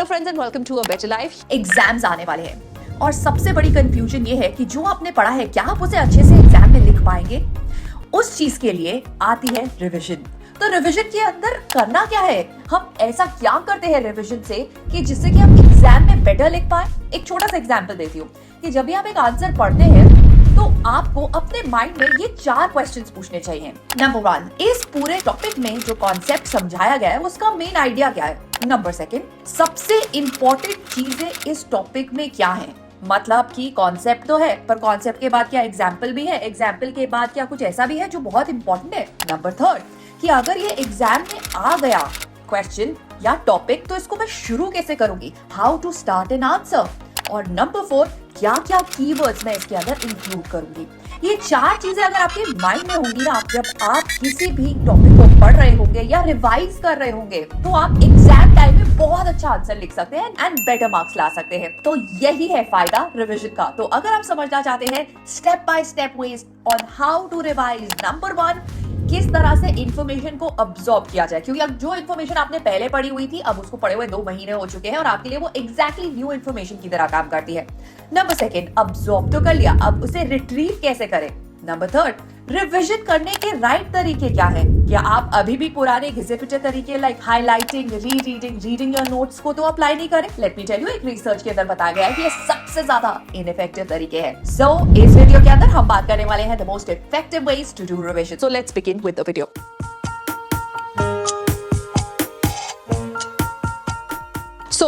Hello friends and welcome to a better life. Exams आने वाले हैं और सबसे बड़ी कंफ्यूजन ये है कि जो आपने पढ़ा है क्या आप उसे अच्छे से एग्जाम में लिख पाएंगे। उस चीज के लिए आती है रिवीजन। तो रिवीजन के अंदर करना क्या है, हम ऐसा क्या करते हैं रिवीजन से कि जिससे कि हम एग्जाम में बेटर लिख पाए। एक छोटा सा एग्जांपल देती हूँ कि जब भी आप एक आंसर पढ़ते हैं तो आपको अपने माइंड में ये 4 क्वेश्चंस पूछने चाहिए। नंबर 1, इस पूरे टॉपिक में जो कॉन्सेप्ट समझाया गया है उसका मेन आइडिया क्या है। नंबर 2, सबसे इंपॉर्टेंट चीजें इस टॉपिक में क्या है। मतलब कि कॉन्सेप्ट तो है पर कॉन्सेप्ट के बाद क्या एग्जाम्पल भी है, एग्जाम्पल के बाद क्या कुछ ऐसा भी है जो बहुत इंपॉर्टेंट है। नंबर 3, कि अगर ये एग्जाम में आ गया क्वेश्चन या टॉपिक तो इसको मैं शुरू कैसे करूंगी, how to start an answer. और नंबर 4, क्या क्या कीवर्ड्स मैं इसके अंदर इंक्लूड करूंगी। ये 4 चीजें अगर आपके माइंड में होंगी ना, जब आप किसी भी टॉपिक को पढ़ रहे होंगे या रिवाइज कर रहे होंगे तो आप एग्जाम टाइम में बहुत अच्छा आंसर लिख सकते हैं एंड बेटर मार्क्स ला सकते हैं। तो यही है फायदा रिवीजन का। तो अगर आप समझना चाहते हैं step by step ways on how to revise, number 1, किस तरह से इंफॉर्मेशन को अब्सॉर्ब किया जाए, क्योंकि अब जो इंफॉर्मेशन आपने पहले पढ़ी हुई थी अब उसको पढ़े हुए 2 महीने हो चुके हैं और आपके लिए वो एग्जैक्टली न्यू इंफॉर्मेशन की तरह काम करती है। नंबर 2, अब्सॉर्ब तो कर लिया, अब उसे रिट्रीव कैसे करें। नंबर 3, रिविजन करने के राइट तरीके क्या है। क्या आप अभी भी पुराने घिसे पिटे तरीके like highlighting, reading your notes को तो अप्लाई नहीं करें। लेट मी टेल यू, एक रिसर्च के अंदर बताया गया है कि ये सबसे ज्यादा इनइफेक्टिव तरीके हैं। सो इस वीडियो के अंदर हम बात करने वाले हैं the most effective ways to do revision. So let's begin with the video. So,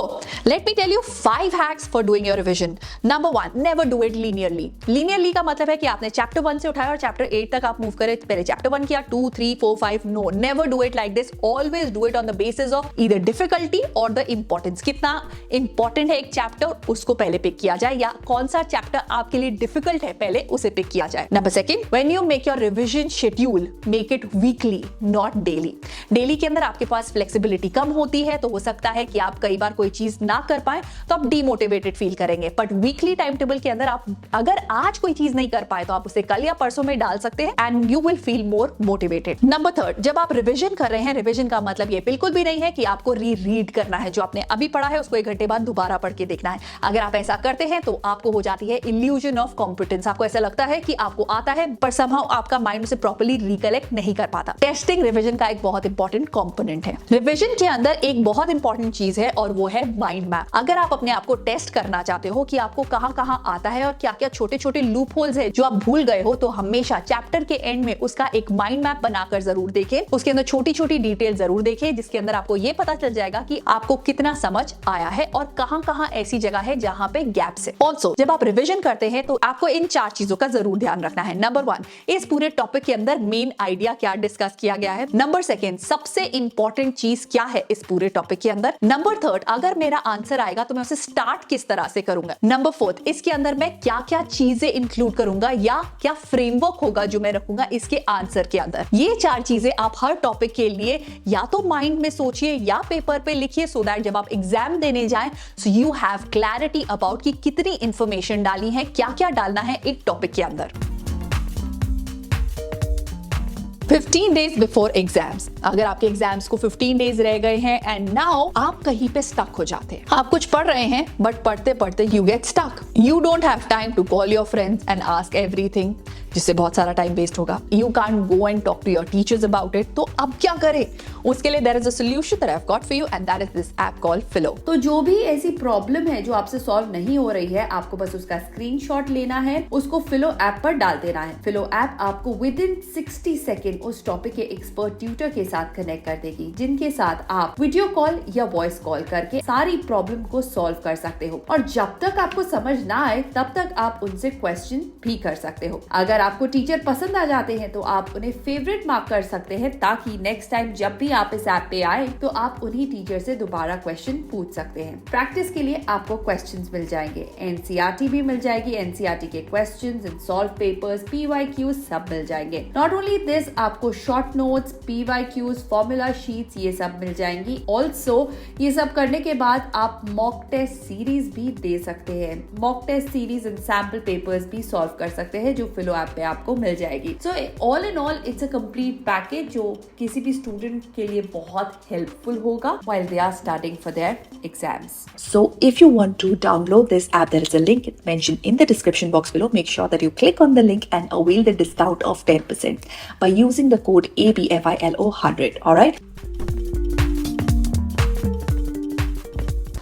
let me tell you 5 hacks for doing your revision. Number 1, never do it linearly. Linearly का मतलब है कि आपने चैप्टर 1 से उठाया और चैप्टर 8 तक आप मूव करें। पहले चैप्टर 1 किया, 2, 3, 4, 5. No, never do it like this. Always do it on the basis of either difficulty or the importance. कितना important है एक चैप्टर उसको पहले पिक किया जाए, या कौन सा चैप्टर आपके लिए डिफिकल्ट है पहले उसे पिक किया जाए। Number 2, when you make your revision schedule, make it weekly, not daily. Daily के अंदर आपके पास flexibility कम होती है, तो हो सकता है कि आप कई बार कोई चीज ना कर पाए तो आप डीमोटिवेटेड फील करेंगे। बट वीकली टाइम टेबल के अंदर आप अगर आज कोई चीज नहीं कर पाए तो आप उसे कल या परसों में डाल सकते हैं and you will feel more motivated. Number 3, जब आप रिवीजन कर रहे हैं, रिवीजन का मतलब ये बिल्कुल भी नहीं है कि आपको रीड करना है। जो आपने अभी पढ़ा है उसको 1 घंटे बाद दोबारा पढ़ के देखना है। अगर आप ऐसा करते हैं तो आपको हो जाती है इल्यूजन ऑफ कॉम्पिटेंस। आपको ऐसा लगता है कि आपको आता है पर समहाउ आपका माइंड उसे प्रॉपर्ली रिकलेक्ट नहीं कर पाता। टेस्टिंग रिवीजन का एक बहुत इंपॉर्टेंट कंपोनेंट है। रिवीजन के अंदर एक बहुत इंपॉर्टेंट चीज है और वो है माइंड मैप। अगर आप अपने आप को टेस्ट करना चाहते हो कि आपको कहां-कहां आता है और क्या-क्या छोटे-छोटे लूप होल्स है जो आप भूल गए हो, तो हमेशा चैप्टर के एंड में उसका एक माइंड मैप बनाकर जरूर देखें। उसके अंदर छोटी-छोटी डिटेल जरूर देखें जिसके अंदर आपको ये पता चल जाएगा कि आपको कितना समझ आया है और कहां-कहां ऐसी जगह है जहां पे गैप्स है। ऑल्सो जब आप रिवीजन करते हैं तो आपको इन 4 चीजों का जरूर ध्यान रखना है। नंबर 1, इस पूरे टॉपिक के अंदर मेन आइडिया क्या डिस्कस किया गया है। नंबर 2, सबसे इंपॉर्टेंट चीज क्या है इस पूरे टॉपिक के अंदर। नंबर 3, अगर मेरा आंसर आएगा तो मैं उसे स्टार्ट किस तरह से करूंगा। नंबर 4, इसके अंदर मैं क्या क्या चीजें इंक्लूड करूंगा या क्या फ्रेमवर्क होगा जो मैं रखूंगा इसके आंसर के अंदर। ये 4 चीजें आप हर टॉपिक के लिए या तो माइंड में सोचिए या पेपर पे लिखिए, सो दैट जब आप एग्जाम देने जाएं so you have clarity about कि कितनी इंफॉर्मेशन डालनी है, क्या क्या डालना है एक टॉपिक के अंदर। 15 डेज बिफोर एग्जाम्स, अगर आपके एग्जाम्स को 15 डेज रह गए हैं एंड नाउ आप कहीं पे स्टक हो जाते हैं। आप कुछ पढ़ रहे हैं बट पढ़ते पढ़ते you get stuck. You don't have time to call your friends and ask everything, जिससे बहुत सारा टाइम वेस्ट होगा। You can't go and talk to your teachers about it. तो अब क्या करें? उसके लिए there is a solution that I have got for you and that is this app called Filo. तो जो भी ऐसी प्रॉब्लम है जो आपसे सॉल्व नहीं हो रही है, आपको बस उसका स्क्रीनशॉट लेना है, उसको फिलो ऐप पर डाल देना है। फिलो ऐप आपको विद इन 60 सेकेंड उस टॉपिक के एक्सपर्ट ट्यूटर के साथ कनेक्ट कर देगी, जिनके साथ आप वीडियो कॉल या वॉइस कॉल करके सारी प्रॉब्लम को सॉल्व कर सकते हो। और जब तक आपको समझ ना आए तब तक आप उनसे क्वेश्चन भी कर सकते हो। अगर आपको टीचर पसंद आ जाते हैं तो आप उन्हें फेवरेट मार्क कर सकते हैं, ताकि नेक्स्ट टाइम जब भी आप इस ऐप पे आए तो आप उन्हीं टीचर से दोबारा क्वेश्चन पूछ सकते हैं। प्रैक्टिस के लिए आपको क्वेश्चंस मिल जाएंगे, एनसीईआरटी भी मिल जाएगी, एनसीईआरटी के questions and solve papers, PYQs सब मिल जाएंगे। नॉट ओनली दिस, आपको short notes, PYQs, formula sheets ये सब मिल जाएंगी। ऑल्सो ये सब करने के बाद आप मॉक टेस्ट सीरीज भी दे सकते हैं। Mock test series and sample papers भी सॉल्व कर सकते हैं जो फिलो ऐप ऐप पे आपको मिल जाएगी। So all in all it's a complete package जो किसी भी स्टूडेंट के लिए बहुत हेल्पफुल होगा while they are studying for their exams. So if you want to download this app, there is a link mentioned in the description box below. Make sure that you click on the link and avail the discount of 10% by using the code ABFILO100. Alright?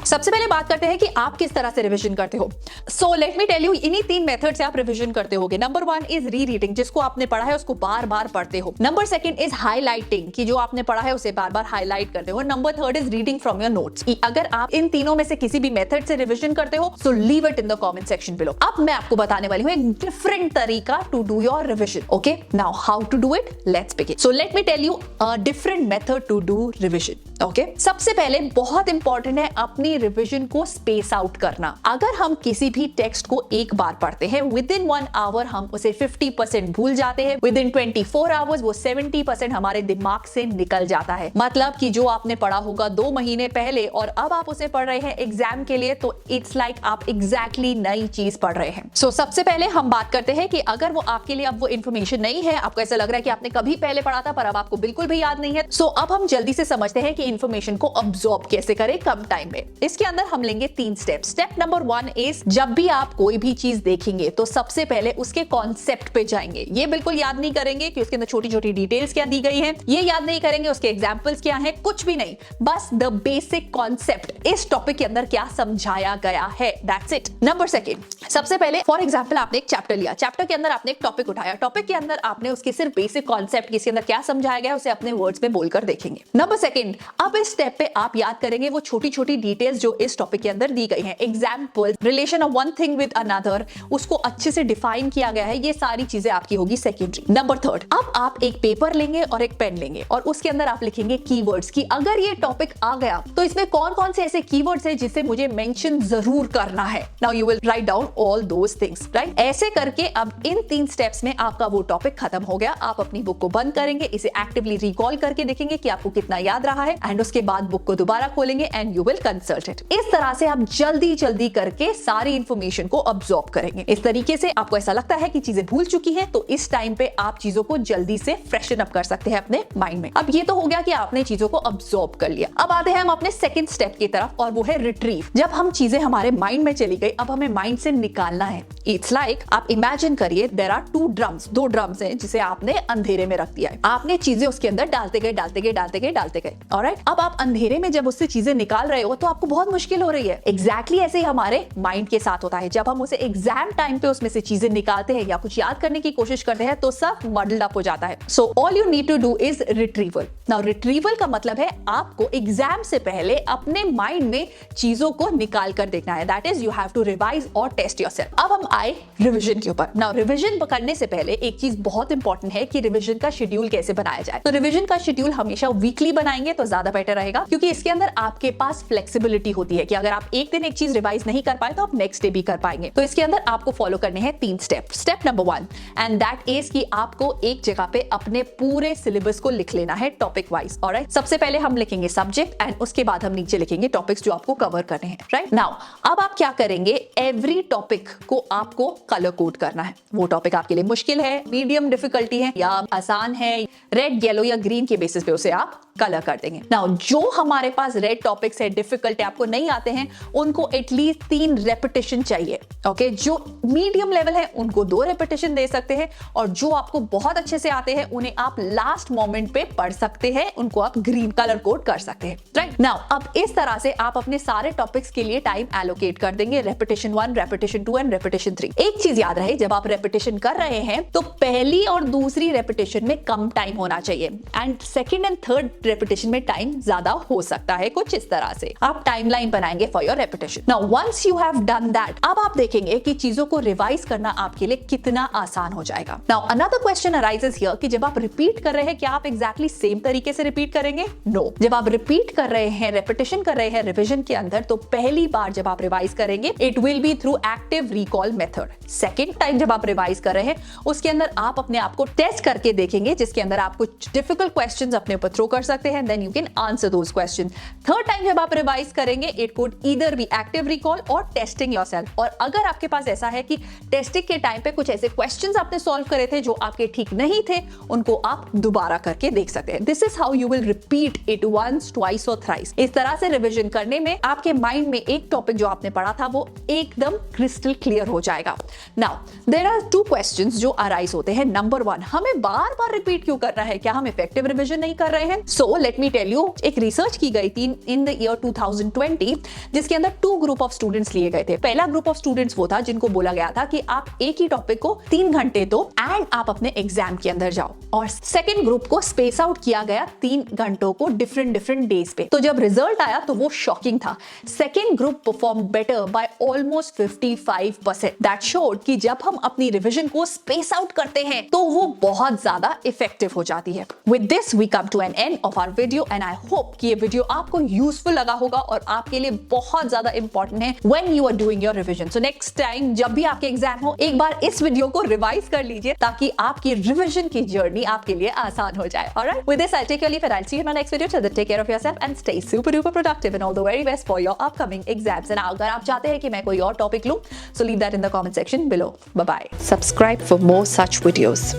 सबसे पहले बात करते हैं कि आप किस तरह से रिवीजन करते हो। So let me tell you, इन्हीं 3 मेथड से आप रिवीजन करते होगे। नंबर 1 इज री रीडिंग, जिसको आपने पढ़ा है उसको बार बार पढ़ते हो। नंबर 2 इज हाईलाइटिंग, कि जो आपने पढ़ा है उसे बार बार हाईलाइट करते हो। Number 3 is reading from your notes. अगर आप इन तीनों में से किसी भी मेथड से रिवीजन करते हो so leave it in the comment section below. अब मैं आपको बताने वाली हूं एक डिफरेंट तरीका to do your revision. Okay, now how to do it, let's begin. So let me tell you a different method to do revision. Okay, सबसे पहले बहुत इंपॉर्टेंट है अपनी रिवीजन को स्पेस आउट करना। अगर हम किसी भी टेक्स्ट को एक बार पढ़ते हैं, विद इन 1 आवर हम उसे 50% भूल जाते हैं। विद इन 24 आवर्स वो 70% हमारे दिमाग से निकल जाता है। मतलब कि जो आपने पढ़ा होगा 2 महीने पहले और अब आप उसे पढ़ रहे हैं एग्जाम के लिए, तो इट्स लाइक आप एग्जैक्टली नई चीज पढ़ रहे हैं। सो सबसे पहले हम बात करते हैं कि अगर वो आपके लिए अब वो इन्फॉर्मेशन नहीं है, आपको ऐसा लग रहा है कि आपने कभी पहले पढ़ा था पर अब आपको बिल्कुल भी याद नहीं है, सो अब हम जल्दी से समझते हैं कि इन्फॉर्मेशन को अब्सॉर्ब कैसे करें कम टाइम में। इसके अंदर हम लेंगे 3 स्टेप। स्टेप नंबर 1 इज जब भी आप कोई भी चीज देखेंगे तो सबसे पहले उसके कॉन्सेप्ट पे जाएंगे। ये बिल्कुल याद नहीं करेंगे कि उसके अंदर छोटी छोटी डिटेल्स क्या दी गई हैं, ये याद नहीं करेंगे उसके एग्जांपल्स क्या हैं, कुछ भी नहीं, बस द बेसिक कॉन्सेप्ट, इस टॉपिक के अंदर क्या समझाया गया है, दैट्स इट। नंबर 2, सबसे पहले फॉर एग्जांपल आपने एक चैप्टर लिया, चैप्टर के अंदर आपने एक टॉपिक उठाया, टॉपिक के अंदर आपने उसके सिर्फ बेसिक कॉन्सेप्ट, इसके अंदर क्या समझाया गया उसे अपने वर्ड्स में बोलकर देखेंगे। नंबर 2, अब इस स्टेप पे आप याद करेंगे वो छोटी छोटी डिटेल्स जो इस टॉपिक के अंदर दी गई हैं, example, relation of one thing with another, उसको अच्छे से डिफाइन किया गया है, ये सारी चीजें आपकी होगी सेकेंडरी। नंबर 3, अब आप एक पेपर लेंगे और एक पेन लेंगे और उसके अंदर आप लिखेंगे कीवर्ड्स कि अगर ये टॉपिक आ गया तो इसमें कौन कौन से ऐसे कीवर्ड्स हैं जिसे मुझे मेंशन जरूर करना है। Now you will write down all those things, right. ऐसे करके अब इन 3 स्टेप्स में आपका वो टॉपिक खत्म हो गया। आप अपनी बुक को बंद करेंगे, इसे एक्टिवली रिकॉल करके देखेंगे कि आपको कितना याद रहा है, एंड उसके बाद बुक को दोबारा खोलेंगे and you will consult it. इस तरह से आप जल्दी जल्दी करके सारी इंफॉर्मेशन को अब्सॉर्ब करेंगे। इस तरीके से आपको ऐसा लगता है कि चीजें भूल चुकी हैं, तो इस टाइम पे आप चीजों को जल्दी से फ्रेशन अप कर सकते हैं अपने माइंड में। अब ये तो हो गया कि आपने चीजों को अब्सॉर्ब कर लिया। अब आते हैं हम अपने सेकंड स्टेप की तरफ और वो है रिट्रीव। जब हम चीजें हमारे माइंड में चली गई, अब हमें माइंड से निकालना है। इट्स लाइक आप इमेजिन करिए देयर आर 2 ड्रम्स, 2 ड्रम्स हैं जिसे आपने अंधेरे में रख दिया है। आपने चीजें उसके अंदर डालते गए डालते गए डालते गए डालते गए, ऑलराइट। अब आप अंधेरे में जब उससे चीजें निकाल रहे हो तो आपको बहुत मुश्किल हो रही है। एग्जैक्टली ऐसे ही हमारे माइंड के साथ होता है। जब हम उसे एग्जाम टाइम पे उसमें से चीजें निकालते हैं या कुछ याद करने की कोशिश करते हैं तो सब मडल्ड अप हो जाता है। So all you need to do is retrieval. Now retrieval का मतलब है आपको एग्जाम से पहले अपने माइंड में चीजों को निकाल कर देखना है। That is you have to revise और टेस्ट योरसेल्फ। अब हम आए रिवीजन के ऊपर। नाउ रिवीजन करने से पहले एक चीज बहुत इंपॉर्टेंट है कि रिवीजन का शेड्यूल कैसे बनाया जाए। तो रिवीजन का शेड्यूल हमेशा वीकली बनाएंगे तो ज्यादा बेटर रहेगा, क्योंकि इसके अंदर आपके पास फ्लेक्सिबिलिटी होती है कि अगर आप एक दिन एक चीज रिवाइज नहीं कर पाए तो आप नेक्स्ट डे भी कर पाएंगे। तो इसके अंदर आपको फॉलो करने हैं 3 step. Step number 1 and that is कि आपको एक जगह पे अपने पूरे सिलेबस को लिख लेना है टॉपिक वाइज, ऑलराइट। सबसे पहले हम लिखेंगे सब्जेक्ट एंड उसके बाद हम नीचे लिखेंगे टॉपिक्स जो आपको कवर करने हैं, राइट। नाउ अब आप क्या करेंगे, एवरी टॉपिक को आपको कलर कोड करना है। वो टॉपिक आपके लिए मुश्किल है, मीडियम डिफिकल्टी है या आसान है, रेड, येलो या ग्रीन के बेसिस पे उसे आप कलर कर देंगे। नाउ जो हमारे पास रेड टॉपिक्स है, डिफिकल्ट है, आपको नहीं आते हैं, उनको एटलीस्ट 3 रेपिटेशन चाहिए, ओके। जो मीडियम लेवल है उनको 2 रेपिटेशन दे सकते हैं और जो आपको बहुत अच्छे से आते हैं उन्हें आप लास्ट मोमेंट पे पढ़ सकते हैं, उनको आप ग्रीन कलर कोड कर सकते हैं, राइट। नाउ अब इस तरह से आप अपने सारे टॉपिक्स के लिए टाइम एलोकेट कर देंगे, रेपिटेशन 1, रेपिटेशन 2 एंड रेपिटेशन 3। एक चीज याद रहे, जब आप रेपिटेशन कर रहे हैं तो पहली और दूसरी रेपिटेशन में कम टाइम होना चाहिए and second and third repetition में टाइम ज्यादा हो सकता है। कुछ इस तरह से आप टाइमलाइन बनाएंगे for your repetition. Now once you have done that, अब आप देखेंगे कि चीजों को रिवाइज करना आपके लिए कितना आसान हो जाएगा। Now another question arises here कि जब आप रिपीट कर रहे हैं क्या आप एग्जैक्टली सेम तरीके से रिपीट करेंगे? नो। जब आप रिपीट कर रहे हैं, रेपिटेशन कर रहे हैं रिवीजन के अंदर, तो पहली बार जब आप रिवाइज करेंगे it will be through active recall method. Second time जब आप रिवाइज कर रहे हैं उसके अंदर आप अपने आप को टेस्ट करके देखेंगे, जिसके अंदर आप कुछ डिफिकल्ट क्वेश्चंस अपने ऊपर थ्रो कर सकते हैं, then you can answer those question. Third time जब आप रिवाइज करेंगे करेंगे, it could either be active recall और टेस्टिंग योरसेल्फ। और अगर आपके पास ऐसा है कि टेस्टिंग के टाइम पे कुछ ऐसे क्वेश्चंस आपने सॉल्व करे थे जो आपके ठीक नहीं थे, उनको आप दोबारा करके देख सकते हैं। This is how you will repeat it once, twice और थ्राइस। इस तरह से रिवीजन करने में आपके माइंड में एक टॉपिक जो आपने पढ़ा था वो एकदम क्रिस्टल क्लियर हो जाएगा। Now there are two questions जो अराइज होते हैं। नंबर 1, हमें बार बार रिपीट क्यों करना है? क्या हम इफेक्टिव रिवीजन नहीं कर रहे हैं? So let me tell you, एक रिसर्च की गई थी इन द ईयर 2020 जिसके अंदर 2 ग्रुप ऑफ स्टूडेंट्स लिए गए थे। पहला ग्रुप ऑफ स्टूडेंट्स वो था जिनको बोला गया था कि आप एक ही टॉपिक को 3 घंटे दो एंड आप अपने एग्जाम के अंदर जाओ, और सेकंड ग्रुप को स्पेस आउट किया गया 3 घंटों को डिफरेंट डेज पे। तो जब रिजल्ट आया तो वो शॉकिंग था। Second group perform better by almost 55%। That showed कि जब हम अपनी रिवीजन को स्पेस आउट करते हैं तो वो बहुत ज्यादा इफेक्टिव हो जाती है। With this we come to an end of our video and I hope कि ये वीडियो आपको यूजफुल लगा होगा और आपके लिए बहुत ज्यादा इंपॉर्टेंट है when you are doing your revision. So next time जब भी आपके एग्जाम हो, एक बार इस वीडियो को रिवाइज कर लीजिए ताकि आपकी रिवीजन की जर्नी आपके लिए आसान हो जाए। Alright, with this I take your leave and I will see you in my next video. Till then take care of yourself and stay super duper productive and all the very best for your upcoming exams. And अगर आप चाहते हैं कि मैं कोई और topic लूं, so leave that in the comment section below. Bye bye. Subscribe for more such videos.